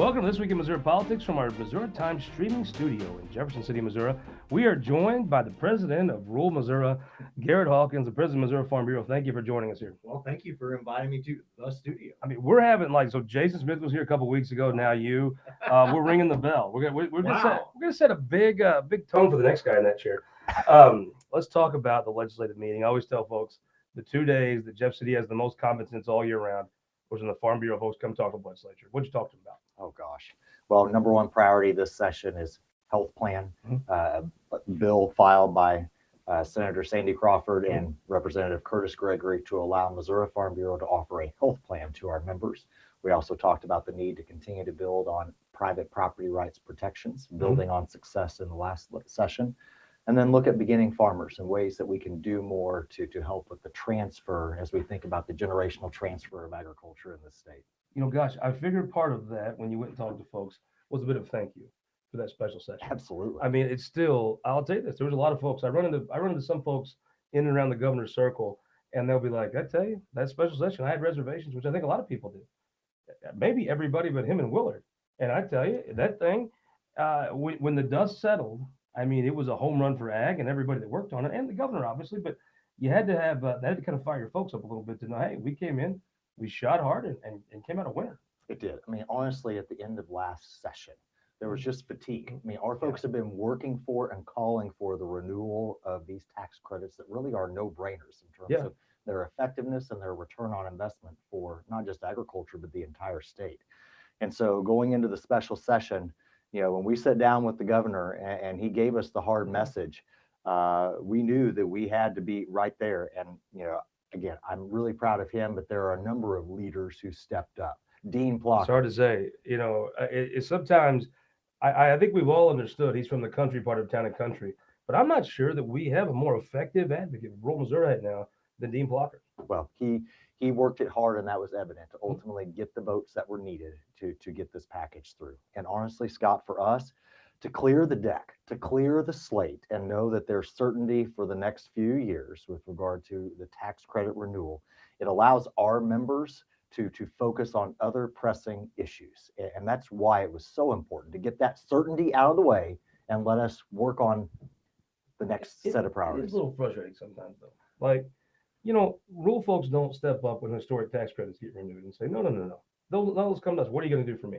Welcome to This Week in Missouri Politics from our Missouri Times streaming studio in Jefferson City, Missouri. We are joined by the president of rural Missouri, Garrett Hawkins, the president of Missouri Farm Bureau. Thank you for joining us here. Well, thank you for inviting me to the studio. I mean, we're having so Jason Smith was here a couple weeks ago. Now you, we're ringing the bell. We're gonna set a big tone for the next guy in that chair. Let's talk about the legislative meeting. I always tell folks the 2 days that Jeff City has the most competence all year round was when the Farm Bureau folks come talk to the legislature. What'd you talk to them about? Oh, gosh. Well, number one priority this session is health plan. Bill filed by Senator Sandy Crawford and Representative Curtis Gregory to allow Missouri Farm Bureau to offer a health plan to our members. We also talked about the need to continue to build on private property rights protections, building on success in the last session, and then look at beginning farmers and ways that we can do more to help with the transfer as we think about the generational transfer of agriculture in the state. You know, gosh, I figured part of that when you went and talked to folks was a bit of thank you for that special session. Absolutely. I mean, it's still, I'll tell you this, there was a lot of folks. I run into some folks in and around the governor's circle, and they'll be like, I tell you, that special session, I had reservations, which I think a lot of people do. Maybe everybody but him and Willard. And I tell you, that thing, when the dust settled, I mean, it was a home run for ag and everybody that worked on it, and the governor, obviously, but you had to have, that had to kind of fire your folks up a little bit to know, hey, we came in, we shot hard and came out a winner. It did. I mean, honestly, at the end of last session, there was just fatigue. I mean, our folks have been working for and calling for the renewal of these tax credits that really are no-brainers in terms of their effectiveness and their return on investment for not just agriculture, but the entire state. And so going into the special session, you know, when we sat down with the governor and he gave us the hard message, we knew that we had to be right there. And, you know, again, I'm really proud of him, but there are a number of leaders who stepped up. Dean Plocker. It's hard to say, you know, sometimes I think we've all understood he's from the country part of town and country, but I'm not sure that we have a more effective advocate for rural Missouri right now than Dean Plocker. Well, he worked it hard, and that was evident to ultimately get the votes that were needed to get this package through. And honestly, Scott, for us to clear the deck, to clear the slate, and know that there's certainty for the next few years with regard to the tax credit renewal, it allows our members to focus on other pressing issues. And that's why it was so important to get that certainty out of the way and let us work on the next set of priorities. It's a little frustrating sometimes, though. Like, you know, rural folks don't step up when historic tax credits get renewed and say, no. Those come to us. What are you going to do for me?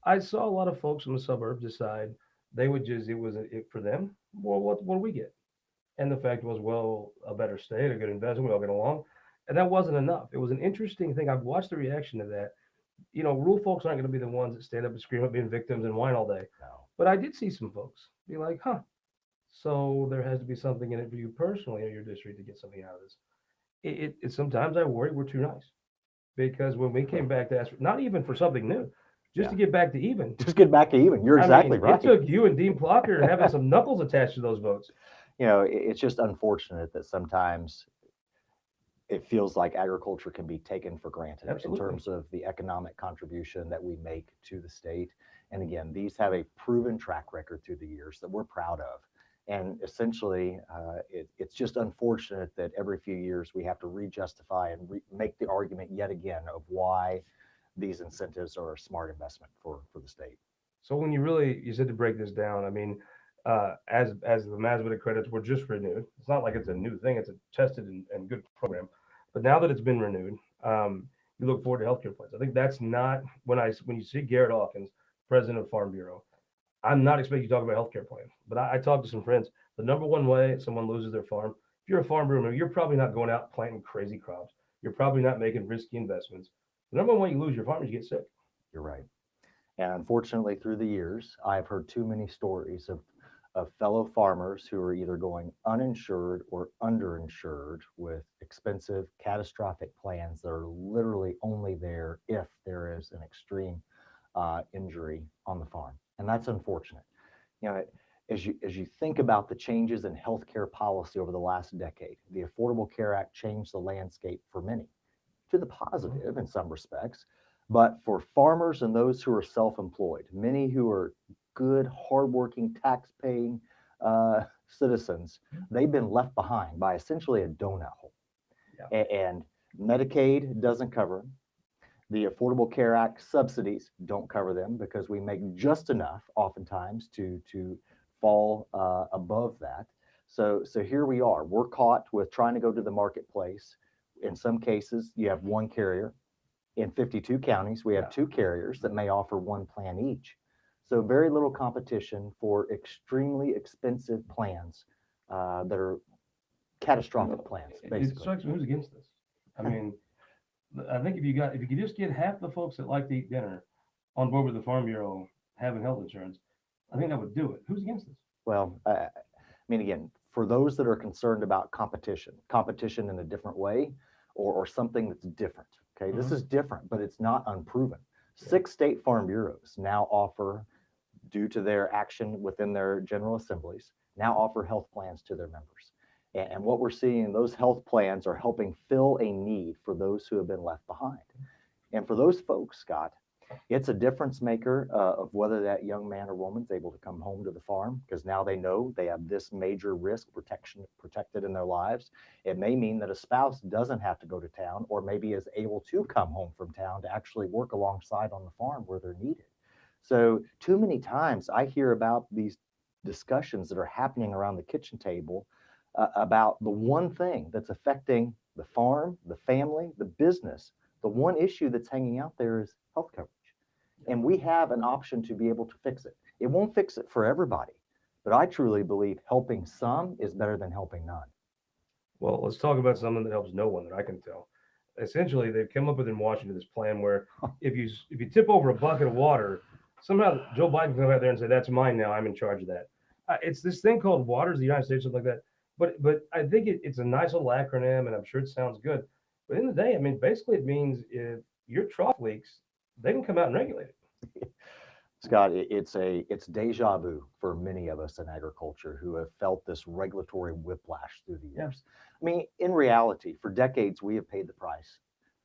I saw a lot of folks in the suburbs decide they would just, it was it for them. Well, what do we get? And the fact was, well, a better state, a good investment, we all get along. And that wasn't enough. It was an interesting thing. I've watched the reaction to that. You know, rural folks aren't going to be the ones that stand up and scream at being victims and whine all day. No. But I did see some folks be like, so there has to be something in it for you personally in your district to get something out of this. It sometimes I worry we're too nice. Because when we came back to ask, not even for something new, just to get back to even. Just get back to even. You're exactly right. It took you and Dean Plocker having some knuckles attached to those votes. You know, it's just unfortunate that sometimes it feels like agriculture can be taken for granted. Absolutely. In terms of the economic contribution that we make to the state. And again, these have a proven track record through the years that we're proud of. And essentially, it's just unfortunate that every few years we have to re-justify and make the argument yet again of why these incentives are a smart investment for the state. So when you said to break this down, I mean, as the MASBA credits were just renewed, it's not like it's a new thing, it's a tested and good program. But now that it's been renewed, you look forward to healthcare plans. I think that's not, when you see Garrett Hawkins, president of Farm Bureau, I'm not expecting you to talk about healthcare plans, but I talked to some friends. The number one way someone loses their farm, if you're a farm bureau, you're probably not going out planting crazy crops. You're probably not making risky investments. The number one way you lose your farm is you get sick. You're right. And unfortunately, through the years, I've heard too many stories of fellow farmers who are either going uninsured or underinsured with expensive, catastrophic plans that are literally only there if there is an extreme injury on the farm. And that's unfortunate. You know, as you think about the changes in healthcare policy over the last decade, the Affordable Care Act changed the landscape for many, to the positive in some respects. But for farmers and those who are self-employed, many who are good, hardworking, tax-paying citizens, they've been left behind by essentially a donut hole. Yeah. And Medicaid doesn't cover them. The Affordable Care Act subsidies don't cover them because we make just enough oftentimes to fall above that. So here we are. We're caught with trying to go to the marketplace. In some cases, you have one carrier. In 52 counties, we have two carriers that may offer one plan each. So very little competition for extremely expensive plans that are catastrophic plans, It basically. strikes me, who's against this? I mean, I think if you could just get half the folks that like to eat dinner on board with the Farm Bureau having health insurance, I think that would do it. Who's against this? Well, I mean, again, for those that are concerned about competition in a different way or something that's different, okay, this is different, but it's not unproven. 6 state farm bureaus now offer, due to their action within their general assemblies, now offer health plans to their members. And what we're seeing, those health plans are helping fill a need for those who have been left behind. And for those folks, Scott, it's a difference maker of whether that young man or woman's able to come home to the farm, because now they know they have this major risk protected in their lives. It may mean that a spouse doesn't have to go to town, or maybe is able to come home from town to actually work alongside on the farm where they're needed. So too many times I hear about these discussions that are happening around the kitchen table about the one thing that's affecting the farm, the family, the business. The one issue that's hanging out there is health coverage. And we have an option to be able to fix it. It won't fix it for everybody, but I truly believe helping some is better than helping none. Well, let's talk about something that helps no one that I can tell. Essentially, they've come up with in Washington this plan where if you tip over a bucket of water, somehow Joe Biden can come out there and say, "That's mine now. I'm in charge of that." It's this thing called Waters of the United States, something like that. But I think it's a nice little acronym, and I'm sure it sounds good. But in the day, I mean, basically, it means if your trough leaks, they can come out and regulate it. Scott, it's deja vu for many of us in agriculture who have felt this regulatory whiplash through the years. I mean, in reality, for decades, we have paid the price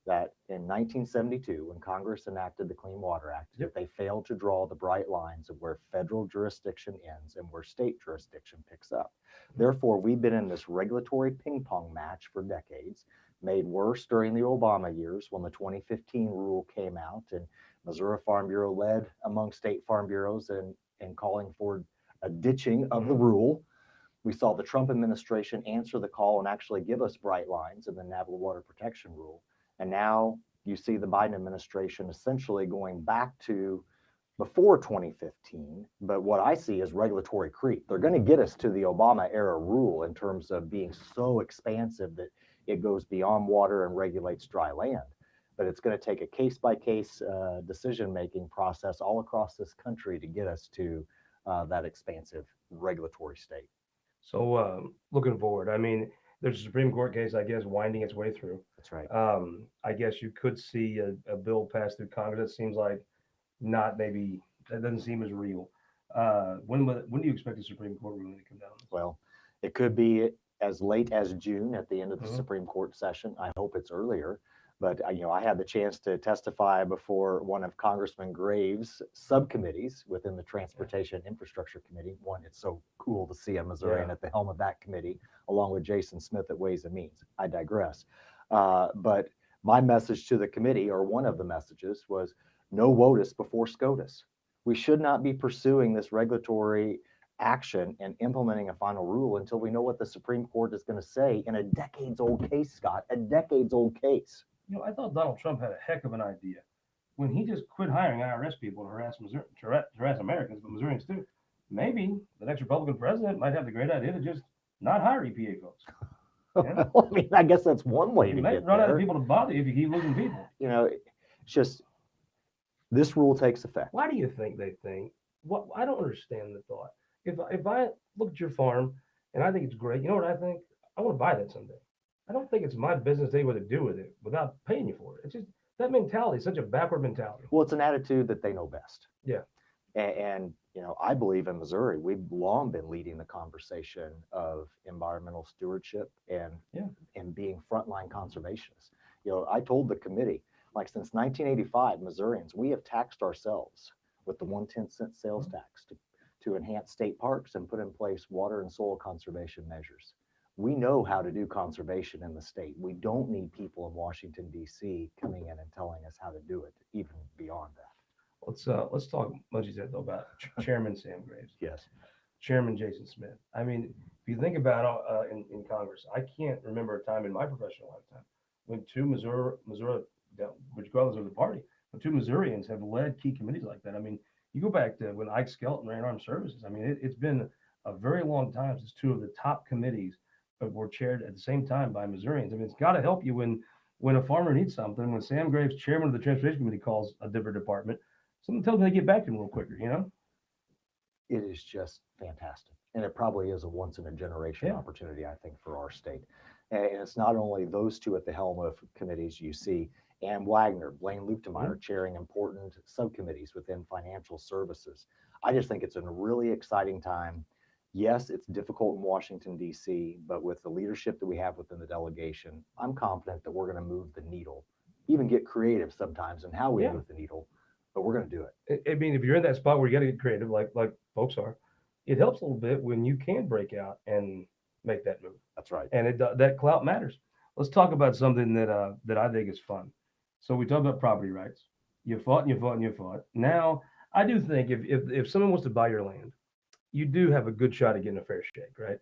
that in 1972, when Congress enacted the Clean Water Act, that they failed to draw the bright lines of where federal jurisdiction ends and where state jurisdiction picks up. Therefore, we've been in this regulatory ping pong match for decades, made worse during the Obama years when the 2015 rule came out and Missouri Farm Bureau led among state farm bureaus in calling for a ditching of the rule. We saw the Trump administration answer the call and actually give us bright lines in the Navigable Water Protection Rule. And now you see the Biden administration essentially going back to before 2015. But what I see is regulatory creep. They're going to get us to the Obama era rule in terms of being so expansive that it goes beyond water and regulates dry land. But it's going to take a case-by-case decision-making process all across this country to get us to that expansive regulatory state. So looking forward, I mean, there's a Supreme Court case, I guess, winding its way through. That's right. I guess you could see a bill passed through Congress. That seems like not maybe that doesn't seem as real. When do you expect the Supreme Court ruling to come down? Well, it could be as late as June at the end of the Supreme Court session. I hope it's earlier. But I had the chance to testify before one of Congressman Graves' subcommittees within the Transportation Infrastructure Committee. One, it's so cool to see a Missourian at the helm of that committee, along with Jason Smith at Ways and Means. I digress. But my message to the committee, or one of the messages, was no WOTUS before SCOTUS. We should not be pursuing this regulatory action and implementing a final rule until we know what the Supreme Court is going to say in a decades-old case, Scott, a decades-old case. I thought Donald Trump had a heck of an idea when he just quit hiring IRS people to harass Americans, but Missourians too. Maybe the next Republican president might have the great idea to just not hire EPA folks. Yeah? Well, I mean, I guess that's one way to get run there. out of people to bother you if you keep losing people. It's just this rule takes effect. Why do you think they think? What I don't understand the thought. If I look at your farm and I think it's great, you know what I think? I want to buy that someday. I don't think it's my business to tell you what to do with it without paying you for it. It's just that mentality is such a backward mentality. Well, it's an attitude that they know best. Yeah. And I believe in Missouri, we've long been leading the conversation of environmental stewardship and being frontline conservationists. I told the committee, like since 1985, Missourians, we have taxed ourselves with the 1/10 sales tax to enhance state parks and put in place water and soil conservation measures. We know how to do conservation in the state. We don't need people in Washington, D.C. coming in and telling us how to do it, even beyond that. Let's talk, what you said though, about Chairman Sam Graves, Yes. Chairman Chairman Jason Smith. I mean, if you think about in Congress, I can't remember a time in my professional lifetime when two Missouri, regardless of the party, when two Missourians have led key committees like that. I mean, you go back to when Ike Skelton ran Armed Services. I mean, it's been a very long time since two of the top committees were chaired at the same time by Missourians. I mean, it's got to help you when a farmer needs something. When Sam Graves, chairman of the Transportation Committee, calls a different department, something tells me they get back to him real quicker. You know? It is just fantastic. And it probably is a once in a generation Yeah. opportunity, I think, for our state. And it's not only those two at the helm of committees. You see Ann Wagner, Blaine Luetkemeyer chairing important subcommittees within financial services. I just think it's a really exciting time. Yes, it's difficult in Washington, D.C., but with the leadership that we have within the delegation, I'm confident that we're going to move the needle, even get creative sometimes in how we Yeah. move the needle, but we're going to do it. I mean, if you're in that spot where you got to get creative, like folks are, it helps a little bit when you can break out and make that move. That's right. And that clout matters. Let's talk about something that I think is fun. So we talk about property rights. You fought and you fought and you fought. Now I do think if someone wants to buy your land, you do have a good shot at getting a fair shake, right?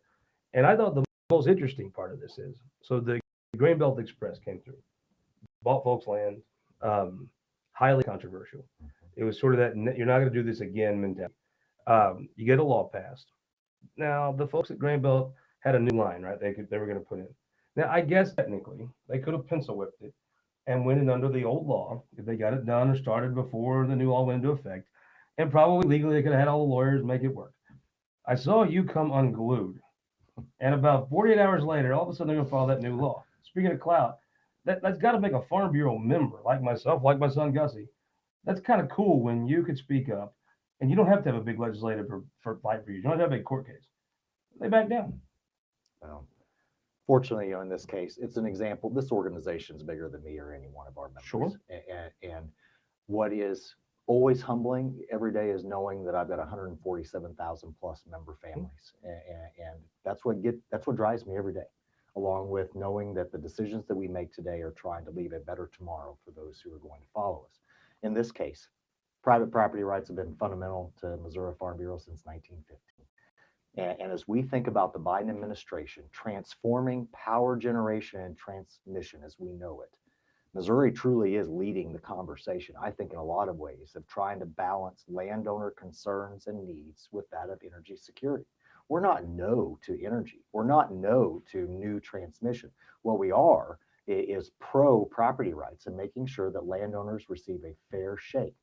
And I thought the most interesting part of this is so the Grain Belt Express came through, bought folks land, highly controversial. It was sort of that you're not going to do this again mentality. You get a law passed. Now the folks at Grain Belt had a new line, right? They were going to put in. Now I guess technically they could have pencil whipped it and went in under the old law if they got it done or started before the new law went into effect, and probably legally they could have had all the lawyers make it work. I saw you come unglued, and about 48 hours later, all of a sudden they're going to follow that new law. Speaking of clout, that's got to make a Farm Bureau member like myself, like my son Gussie. That's kind of cool when you could speak up, and you don't have to have a big legislative for fight for you. You don't have to have a big court case. They back down. Well, fortunately, in this case, it's an example. This organization is bigger than me or any one of our members. Sure. And what is always humbling every day is knowing that I've got 147,000 plus member families, and that's what drives me every day. Along with knowing that the decisions that we make today are trying to leave a better tomorrow for those who are going to follow us. In this case, private property rights have been fundamental to Missouri Farm Bureau since 1950. And as we think about the Biden administration transforming power generation and transmission as we know it, Missouri truly is leading the conversation, I think, in a lot of ways of trying to balance landowner concerns and needs with that of energy security. We're not no to energy. We're not no to new transmission. What we are is pro property rights and making sure that landowners receive a fair shake,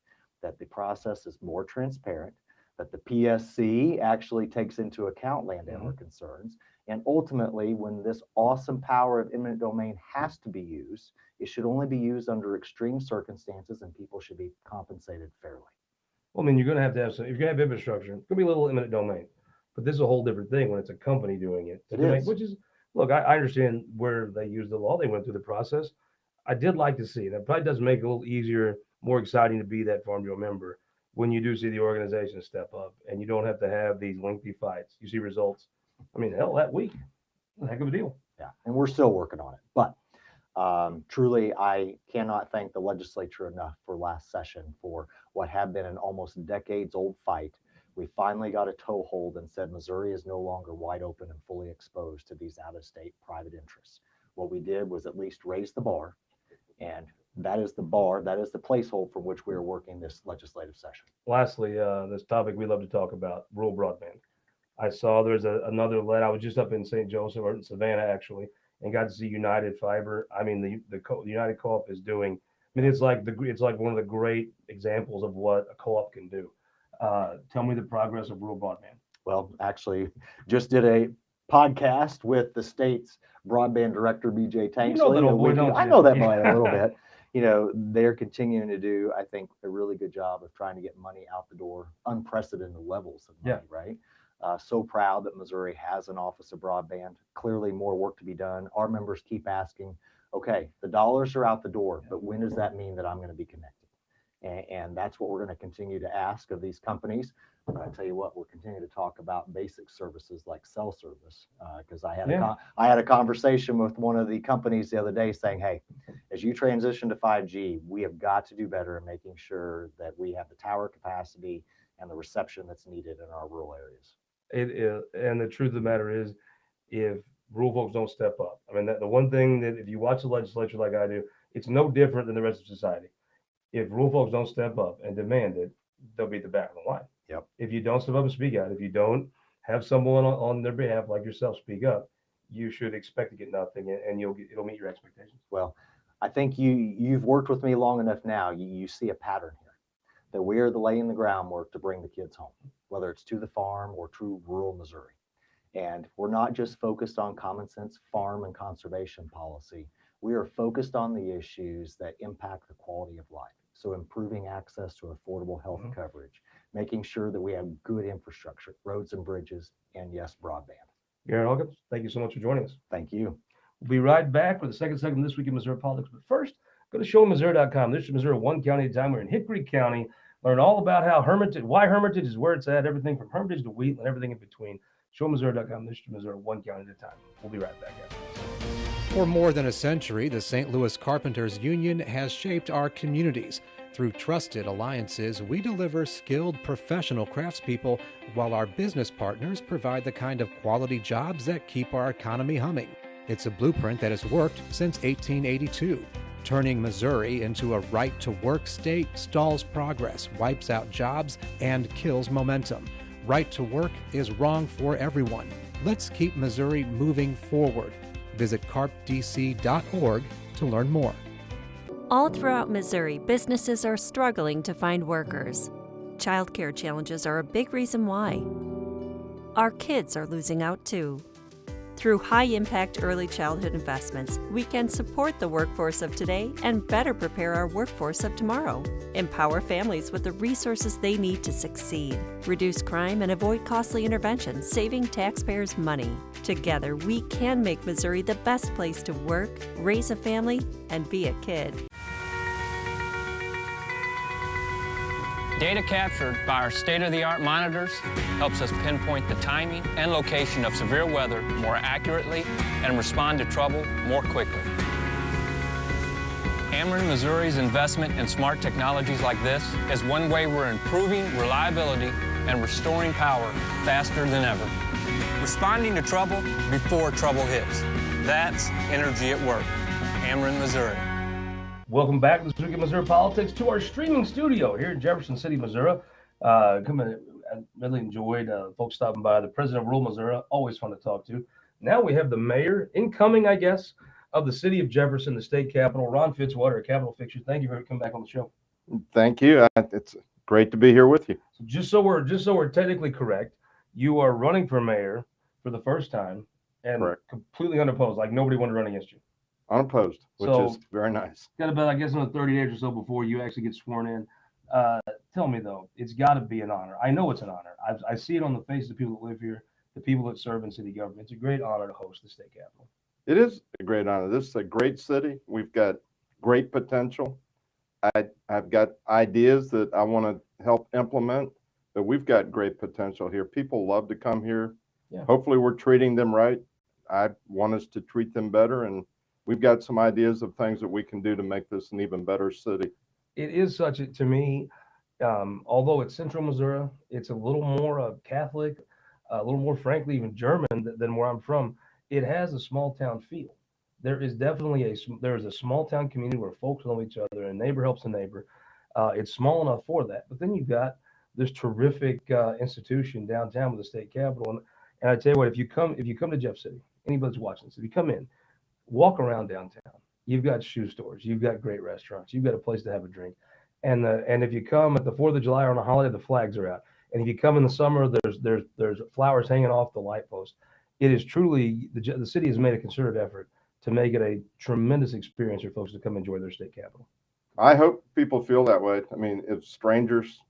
that the process is more transparent, that the PSC actually takes into account landowner concerns. And ultimately, when this awesome power of eminent domain has to be used, it should only be used under extreme circumstances and people should be compensated fairly. Well, I mean, you're going to have some, if you're going to have infrastructure, it's going to be a little eminent domain. But this is a whole different thing when it's a company doing it. It is. Which is, look, I understand where they use the law. They went through the process. I did like to see that. Probably does make it a little easier, more exciting to be that Farm Bureau member when you do see the organization step up and you don't have to have these lengthy fights. You see results. I mean, hell, that week, a heck of a deal. Yeah, and we're still working on it. But truly, I cannot thank the legislature enough for last session for what had been an almost decades old fight. We finally got a toehold and said Missouri is no longer wide open and fully exposed to these out-of-state private interests. What we did was at least raise the bar, and that is the bar, that is the placehold from which we are working this legislative session. Lastly, this topic we love to talk about, rural broadband. I saw there's another lead. I was just up in St. Joseph or in Savannah actually, and got to see United Fiber. I mean, the United Co-op is doing. I mean, it's like one of the great examples of what a co-op can do. Tell me the progress of rural broadband. Well, actually, just did a podcast with the state's broadband director, BJ Tanksley. You know that old boy, don't you? I know that boy a little bit. They're continuing to do, I think, a really good job of trying to get money out the door, unprecedented levels of money, right? So proud that Missouri has an Office of Broadband. Clearly more work to be done. Our members keep asking, okay, the dollars are out the door, but when does that mean that I'm going to be connected? And that's what we're going to continue to ask of these companies. But I tell you what, we'll continue to talk about basic services like cell service, because I had a conversation with one of the companies the other day saying, hey, as you transition to 5G, we have got to do better in making sure that we have the tower capacity and the reception that's needed in our rural areas. It is, and the truth of the matter is, if rural folks don't step up, I mean, the one thing that if you watch the legislature like I do, it's no different than the rest of society. If rural folks don't step up and demand it, they'll be at the back of the line. Yep. If you don't step up and speak out, if you don't have someone on their behalf like yourself speak up, you should expect to get nothing, and it'll meet your expectations. Well, I think you've worked with me long enough now. You see a pattern here that we are laying the groundwork to bring the kids home, whether it's to the farm or to rural Missouri. And we're not just focused on common sense farm and conservation policy. We are focused on the issues that impact the quality of life. So improving access to affordable health coverage, making sure that we have good infrastructure, roads and bridges, and yes, broadband. Garrett Hawkins, thank you so much for joining us. Thank you. We'll be right back for the second segment of This Week in Missouri Politics. But first, go to showmissouri.com. This is Missouri one county at a time. We're in Hickory County. Learn all about why Hermitage is where it's at, everything from Hermitage to Wheatland, everything in between. Showmissouri.com. This is Missouri one county at a time. We'll be right back after this. For more than a century, the St. Louis Carpenters Union has shaped our communities. Through trusted alliances, we deliver skilled professional craftspeople while our business partners provide the kind of quality jobs that keep our economy humming. It's a blueprint that has worked since 1882. Turning Missouri into a right-to-work state stalls progress, wipes out jobs, and kills momentum. Right to work is wrong for everyone. Let's keep Missouri moving forward. Visit carpdc.org to learn more. All throughout Missouri, businesses are struggling to find workers. Childcare challenges are a big reason why. Our kids are losing out too. Through high-impact early childhood investments, we can support the workforce of today and better prepare our workforce of tomorrow. Empower families with the resources they need to succeed. Reduce crime and avoid costly interventions, saving taxpayers money. Together, we can make Missouri the best place to work, raise a family, and be a kid. Data captured by our state-of-the-art monitors helps us pinpoint the timing and location of severe weather more accurately and respond to trouble more quickly. Ameren Missouri's investment in smart technologies like this is one way we're improving reliability and restoring power faster than ever. Responding to trouble before trouble hits. That's energy at work. Ameren, Missouri. Welcome back to This Week in Missouri Politics to our streaming studio here in Jefferson City, Missouri. I really enjoyed folks stopping by. The president of rural Missouri, always fun to talk to. Now we have the mayor, incoming, I guess, of the city of Jefferson, the state capital, Ron Fitzwater, a Capitol fixture. Thank you for coming back on the show. Thank you. It's great to be here with you. So just so we're technically correct, you are running for mayor for the first time and Correct. Completely unopposed, like nobody wanted to run against you. Unopposed, which is very nice. Got about, I guess, another 30 days or so before you actually get sworn in. Tell me, though, it's got to be an honor. I know it's an honor. I see it on the faces of people that live here, the people that serve in city government. It's a great honor to host the state capitol. It is a great honor. This is a great city. We've got great potential. I've got ideas that I want to help implement, but we've got great potential here. People love to come here. Yeah. Hopefully we're treating them right. I want us to treat them better, and we've got some ideas of things that we can do to make this an even better city. It is to me, although it's central Missouri, it's a little more Catholic, a little more, frankly, even German than where I'm from. It has a small town feel. There is definitely a small town community where folks know each other and neighbor helps a neighbor. It's small enough for that. But then you've got this terrific institution downtown with the state capitol. And I tell you what, if you come to Jeff City, anybody's watching this, if you come in, walk around downtown. You've got shoe stores. You've got great restaurants. You've got a place to have a drink. And if you come at the 4th of July or on a holiday, the flags are out. And if you come in the summer, there's flowers hanging off the light post. It is truly, the city has made a concerted effort to make it a tremendous experience for folks to come enjoy their state capitol. I hope people feel that way. I mean, if strangers,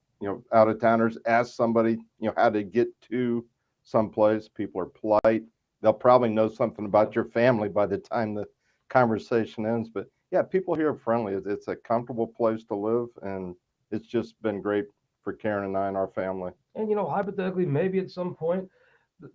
out of towners ask somebody, how to get to someplace, people are polite. They'll probably know something about your family by the time the conversation ends. But yeah, people here are friendly. It's a comfortable place to live, and it's just been great for Karen and I and our family. And hypothetically, maybe at some point,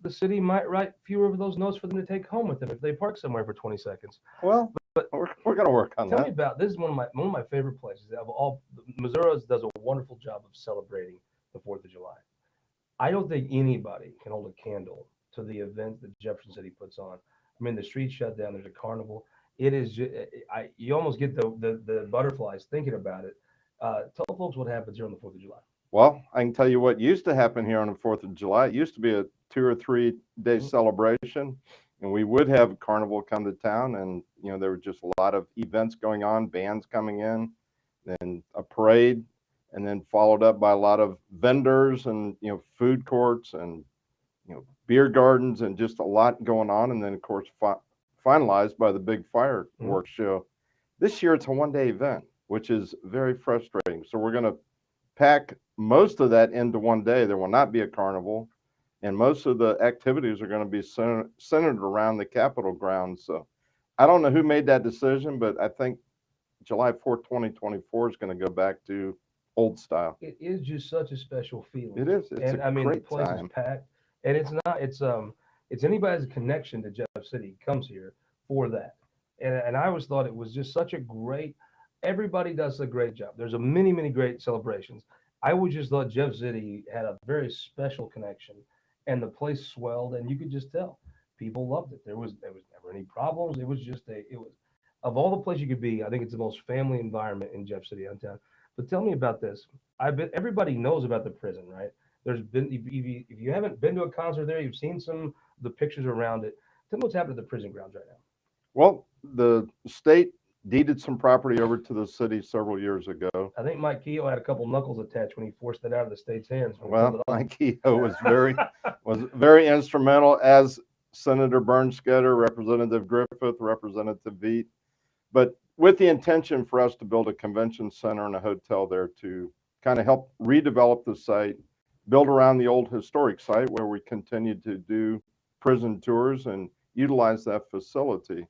the city might write fewer of those notes for them to take home with them if they park somewhere for 20 seconds. Well, But we're going to work on tell me that. about this. Is one of my favorite places of all. Missouri does a wonderful job of celebrating the 4th of July. I don't think anybody can hold a candle to the event that Jefferson City puts on. I mean, the streets shut down. There's a carnival. It is just, you almost get the butterflies thinking about it. Tell folks what happens here on the 4th of July. Well, I can tell you what used to happen here on the 4th of July. It used to be a 2 or 3 day celebration, and we would have a carnival come to town, and there were just a lot of events going on, bands coming in, then a parade, and then followed up by a lot of vendors and food courts and beer gardens and just a lot going on, and then of course finalized by the big fireworks show. This year it's a 1 day event, which is very frustrating. So we're going to pack most of that into 1 day. There will not be a carnival, and most of the activities are going to be centered around the Capitol grounds. So I don't know who made that decision, but I think July 4th, 2024 is going to go back to old style. It is just such a special feeling. It is. It's And a I mean, the great place time. is packed, and it's anybody's connection to Jeff City comes here for that. And I always thought it was just such a great. Everybody does a great job. There's a many great celebrations. I always just thought Jeff City had a very special connection, and the place swelled, and you could just tell people loved it. There was never any problems. It was just it was of all the places you could be. I think it's the most family environment in Jeff City downtown. But tell me about this. I bet everybody knows about the prison, right? There's been if you haven't been to a concert there, you've seen some of the pictures around it. Tell me what's happening to the prison grounds right now. Well, the state deeded some property over to the city several years ago. I think Mike Keogh had a couple knuckles attached when he forced it out of the state's hands. Well, Mike Keogh was very instrumental, as Senator Bernstetter, Representative Griffith, Representative Veet, but with the intention for us to build a convention center and a hotel there to kind of help redevelop the site, build around the old historic site where we continue to do prison tours and utilize that facility.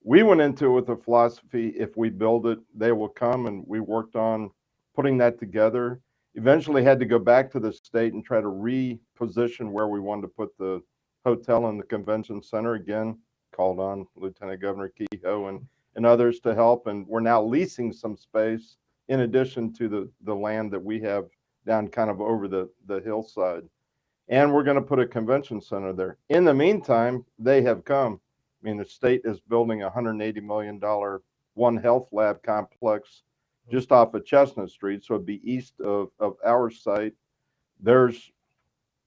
We went into it with a philosophy: if we build it, they will come, and we worked on putting that together. Eventually had to go back to the state and try to reposition where we wanted to put the hotel and the convention center. Again, called on Lieutenant Governor Kehoe and others to help, and we're now leasing some space in addition to the land that we have down kind of over the hillside. And we're going to put a convention center there. In the meantime, they have come. I mean, the state is building a $180 million One Health Lab complex just off of Chestnut Street, so it'd be east of our site. There's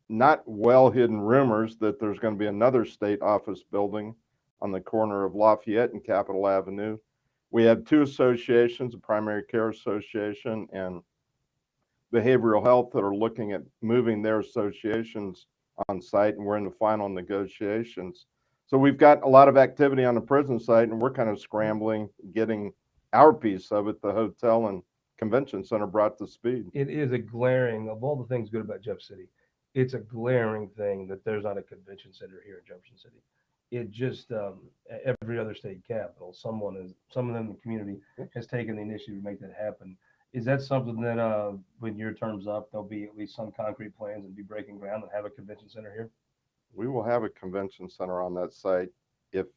not well hidden rumors that there's going to be another state office building on the corner of Lafayette and Capitol Avenue. We have 2 associations, a primary care association and behavioral health, that are looking at moving their associations on site, and we're in the final negotiations. So we've got a lot of activity on the prison site, and we're kind of scrambling, getting our piece of it, the hotel and convention center, brought to speed. It is a glaring, of all the things good about Jeff City, it's a glaring thing that there's not a convention center here in Jefferson City. It just every other state capital, someone in the community has taken the initiative to make that happen. Is that something that when your term's up, there'll be at least some concrete plans and be breaking ground and have a convention center here? We will have a convention center on that site if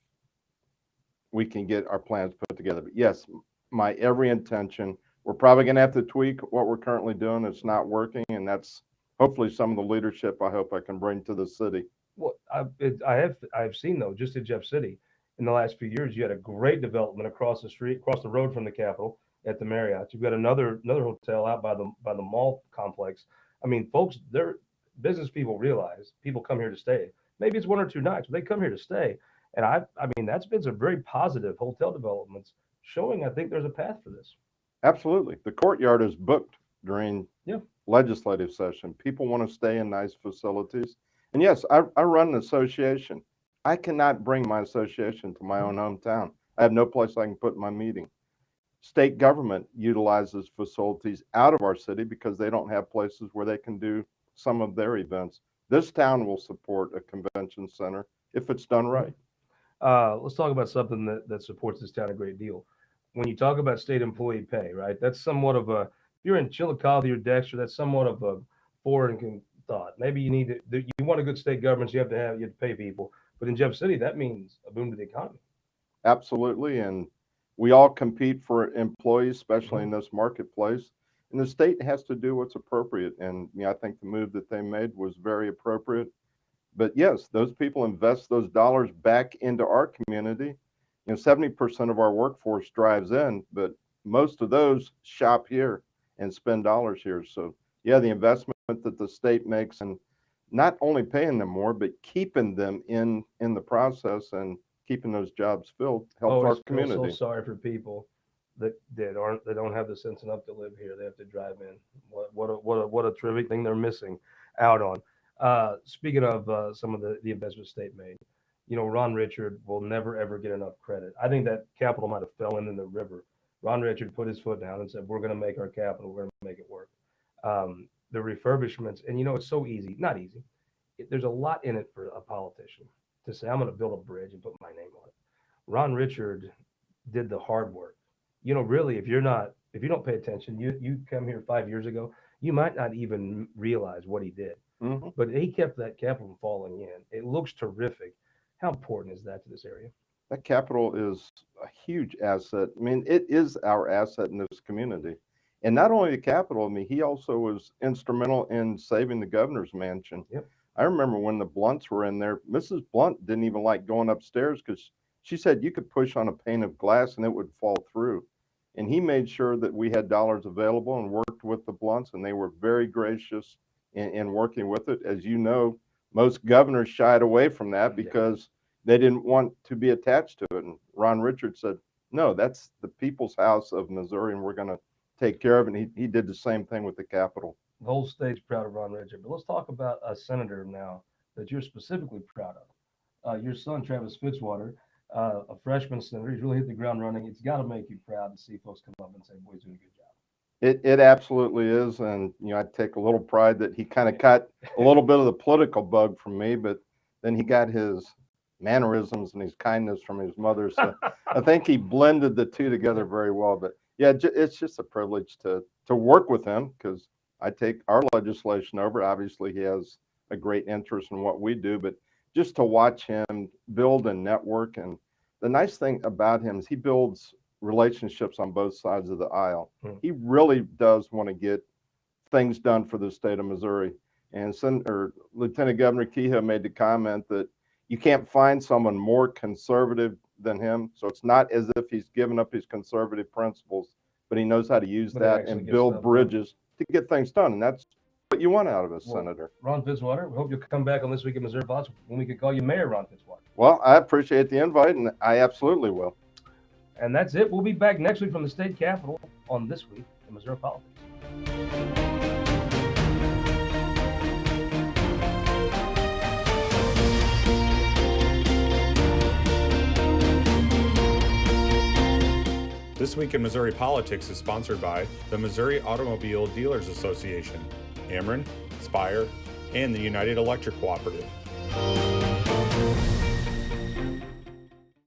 we can get our plans put together. But yes, my every intention, we're probably going to have to tweak what we're currently doing. It's not working, and that's hopefully some of the leadership I hope I can bring to the city. Well, I've seen though, just in Jeff City, in the last few years, you had a great development across the road from the Capitol at the Marriott. You've got another hotel out by the mall complex. I mean, folks, business people realize people come here to stay. Maybe it's 1 or 2 nights, but they come here to stay. And I mean, that's been some very positive hotel developments showing. I think there's a path for this. Absolutely. The courtyard is booked during legislative session. People want to stay in nice facilities. And yes, I run an association. I cannot bring my association to my own hometown. I have no place I can put my meeting. State government utilizes facilities out of our city because they don't have places where they can do some of their events. This town will support a convention center if it's done right. Let's talk about something that supports this town a great deal. When you talk about state employee pay, right? That's somewhat of a you're in Chillicothe or Dexter, that's somewhat of a foreign thought. Maybe you need to, you want a good state government, so you have to pay people. But in Jeff City, that means a boom to the economy. Absolutely. And we all compete for employees, especially in this marketplace. And the state has to do what's appropriate. And I think the move that they made was very appropriate. But yes, those people invest those dollars back into our community. 70% of our workforce drives in, but most of those shop here and spend dollars here. So yeah, the investment that the state makes and not only paying them more, but keeping them in the process and keeping those jobs filled helps our community. I'm so sorry for people that don't have the sense enough to live here. They have to drive in. What a terrific thing they're missing out on. Speaking of some of the investments state made, Ron Richard will never ever get enough credit. I think that capital might have fell in the river. Ron Richard put his foot down and said, "We're going to make our capital. We're going to make it work." The refurbishments, and it's so easy. Not easy. There's a lot in it for a politician to say, "I'm going to build a bridge and put my name on it." Ron Richard did the hard work. Really, if you don't pay attention, you come here 5 years ago, you might not even realize what he did. Mm-hmm. But he kept that capital from falling in. It looks terrific. How important is that to this area? That capital is a huge asset. It is our asset in this community. And not only the capital, he also was instrumental in saving the governor's mansion. Yep. I remember when the Blunts were in there, Mrs. Blunt didn't even like going upstairs because she said you could push on a pane of glass and it would fall through. And he made sure that we had dollars available and worked with the Blunts, and they were very gracious in working with it. As you know, most governors shied away from that because they didn't want to be attached to it. And Ron Richards said, "No, that's the people's house of Missouri, and we're going to take care of it." And he did the same thing with the Capitol. The whole state's proud of Ron Richard. But let's talk about a senator now that you're specifically proud of. Your son, Travis Fitzwater, a freshman senator. He's really hit the ground running. It's got to make you proud to see folks come up and say, "Boy, he's doing a good job." It absolutely is. And, I take a little pride that he kind of cut a little bit of the political bug from me, but then he got his mannerisms and his kindness from his mother. So I think he blended the two together very well. But yeah, it's just a privilege to work with him because I take our legislation over. Obviously, he has a great interest in what we do, but just to watch him build and network. And the nice thing about him is he builds relationships on both sides of the aisle. He really does want to get things done for the state of Missouri. And Lieutenant Governor Kehoe made the comment that you can't find someone more conservative than him. So it's not as if he's given up his conservative principles, but he knows how to use that and build bridges to get things done. And that's what you want out of a senator. Ron Fitzwater, we hope you'll come back on This Week in Missouri Politics when we could call you Mayor Ron Fitzwater. Well, I appreciate the invite, and I absolutely will. And that's it. We'll be back next week from the state capitol on This Week in Missouri Politics. This Week in Missouri Politics is sponsored by the Missouri Automobile Dealers Association, Ameren, Spire, and the United Electric Cooperative.